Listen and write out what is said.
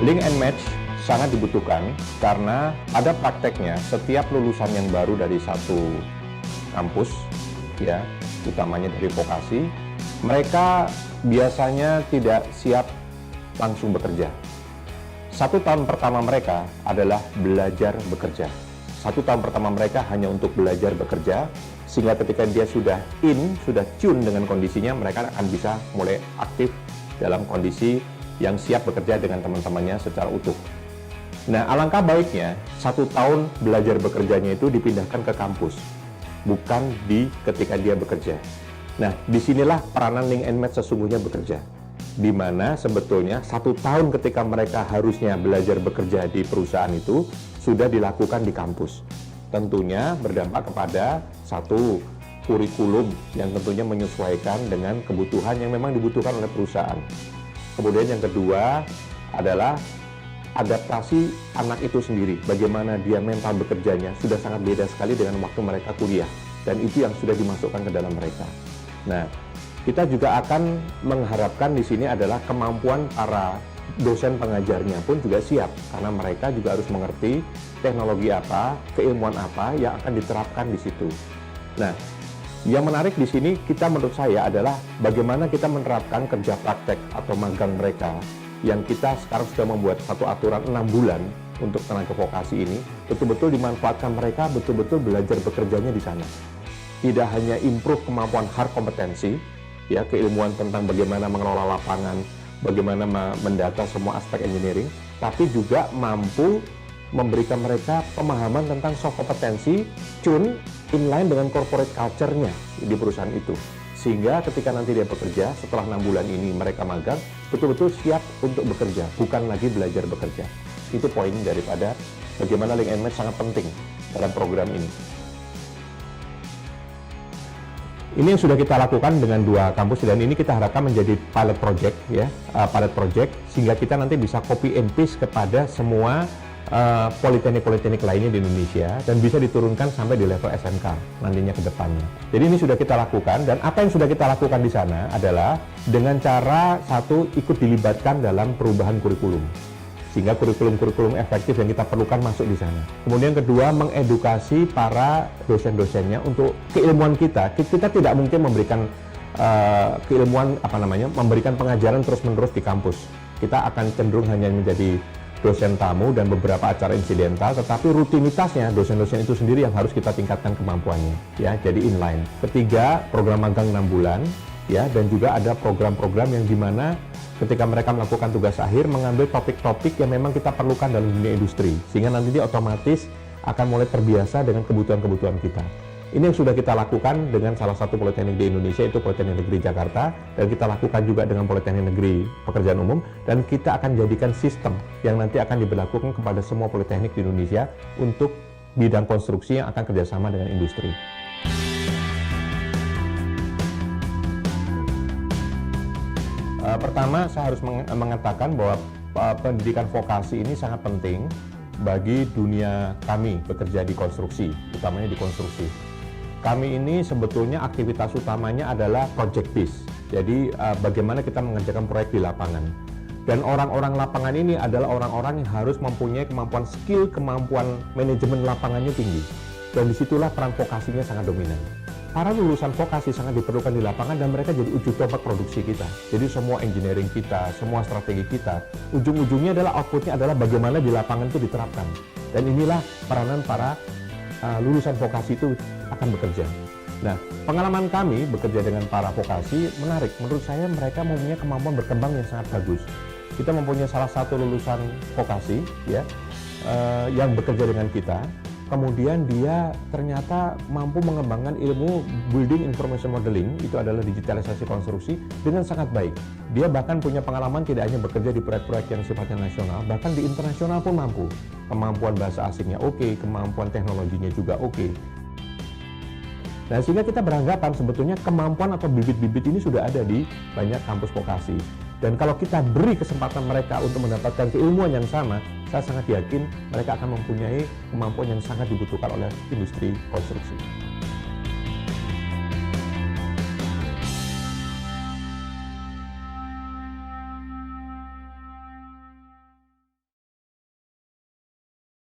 Link and match sangat dibutuhkan karena pada prakteknya setiap lulusan yang baru dari satu kampus, ya, utamanya dari vokasi, mereka biasanya tidak siap langsung bekerja. 1 tahun pertama mereka adalah belajar bekerja. 1 tahun pertama mereka hanya untuk belajar bekerja, sehingga ketika dia sudah tune dengan kondisinya, mereka akan bisa mulai aktif dalam kondisi yang siap bekerja dengan teman-temannya secara utuh. Nah, alangkah baiknya 1 tahun belajar bekerjanya itu dipindahkan ke kampus, bukan ketika dia bekerja. Nah, disinilah peranan link and match sesungguhnya bekerja, di mana sebetulnya 1 tahun ketika mereka harusnya belajar bekerja di perusahaan itu sudah dilakukan di kampus. Tentunya berdampak kepada satu kurikulum yang tentunya menyesuaikan dengan kebutuhan yang memang dibutuhkan oleh perusahaan. Kemudian yang kedua adalah adaptasi anak itu sendiri, bagaimana dia mental bekerjanya sudah sangat beda sekali dengan waktu mereka kuliah, dan itu yang sudah dimasukkan ke dalam mereka. Nah, kita juga akan mengharapkan di sini adalah kemampuan para dosen pengajarnya pun juga siap, karena mereka juga harus mengerti teknologi apa, keilmuan apa yang akan diterapkan di situ. Nah, yang menarik di sini menurut saya adalah bagaimana kita menerapkan kerja praktek atau magang mereka yang kita sekarang sudah membuat satu aturan 6 bulan untuk tenaga vokasi ini, betul-betul dimanfaatkan mereka betul-betul belajar bekerjanya di sana. Tidak hanya improve kemampuan hard kompetensi, ya, keilmuan tentang bagaimana mengelola lapangan, bagaimana mendata semua aspek engineering, tapi juga mampu memberikan mereka pemahaman tentang soft kompetensi, tune inline dengan corporate culture-nya di perusahaan itu. Sehingga ketika nanti dia bekerja, setelah 6 bulan ini mereka magang, betul-betul siap untuk bekerja, bukan lagi belajar bekerja. Itu poin daripada bagaimana link and match sangat penting dalam program ini. Ini yang sudah kita lakukan dengan 2 kampus, dan ini kita harapkan menjadi pilot project, ya, pilot project, sehingga kita nanti bisa copy and paste kepada semua politeknik-politeknik lainnya di Indonesia, dan bisa diturunkan sampai di level SMK nantinya ke depannya. Jadi ini sudah kita lakukan, dan apa yang sudah kita lakukan di sana adalah dengan cara satu, ikut dilibatkan dalam perubahan kurikulum, sehingga kurikulum-kurikulum efektif yang kita perlukan masuk di sana. Kemudian kedua, mengedukasi para dosen-dosennya untuk keilmuan kita tidak mungkin memberikan keilmuan memberikan pengajaran terus-menerus di kampus. Kita akan cenderung hanya menjadi dosen tamu dan beberapa acara insidental, tetapi rutinitasnya dosen-dosen itu sendiri yang harus kita tingkatkan kemampuannya, ya, jadi inline. Ketiga, program magang 6 bulan, ya, dan juga ada program-program yang dimana ketika mereka melakukan tugas akhir mengambil topik-topik yang memang kita perlukan dalam dunia industri, sehingga nanti dia otomatis akan mulai terbiasa dengan kebutuhan-kebutuhan kita. Ini yang sudah kita lakukan dengan salah satu politeknik di Indonesia, itu Politeknik Negeri Jakarta, dan kita lakukan juga dengan Politeknik Negeri Pekerjaan Umum, dan kita akan jadikan sistem yang nanti akan diberlakukan kepada semua politeknik di Indonesia untuk bidang konstruksi yang akan kerjasama dengan industri. Pertama, saya harus mengatakan bahwa pendidikan vokasi ini sangat penting bagi dunia kami bekerja di konstruksi, utamanya di konstruksi. Kami ini sebetulnya aktivitas utamanya adalah project based. Jadi bagaimana kita mengerjakan proyek di lapangan. Dan orang-orang lapangan ini adalah orang-orang yang harus mempunyai kemampuan skill, kemampuan manajemen lapangannya tinggi. Dan disitulah peran vokasinya sangat dominan. Para lulusan vokasi sangat diperlukan di lapangan, dan mereka jadi ujung tombak produksi kita. Jadi semua engineering kita, semua strategi kita, ujung-ujungnya adalah outputnya adalah bagaimana di lapangan itu diterapkan. Dan inilah peranan para lulusan vokasi itu akan bekerja. Nah, pengalaman kami bekerja dengan para vokasi menarik. Menurut saya mereka mempunyai kemampuan berkembang yang sangat bagus. Kita mempunyai salah satu lulusan vokasi, ya, yang bekerja dengan kita. Kemudian dia ternyata mampu mengembangkan ilmu building information modeling, itu adalah digitalisasi konstruksi, dengan sangat baik. Dia bahkan punya pengalaman tidak hanya bekerja di proyek-proyek yang sifatnya nasional, bahkan di internasional pun mampu. Kemampuan bahasa asingnya oke, kemampuan teknologinya juga oke. Nah, sehingga kita beranggapan sebetulnya kemampuan atau bibit-bibit ini sudah ada di banyak kampus vokasi. Dan kalau kita beri kesempatan mereka untuk mendapatkan keilmuan yang sama, saya sangat yakin mereka akan mempunyai kemampuan yang sangat dibutuhkan oleh industri konstruksi.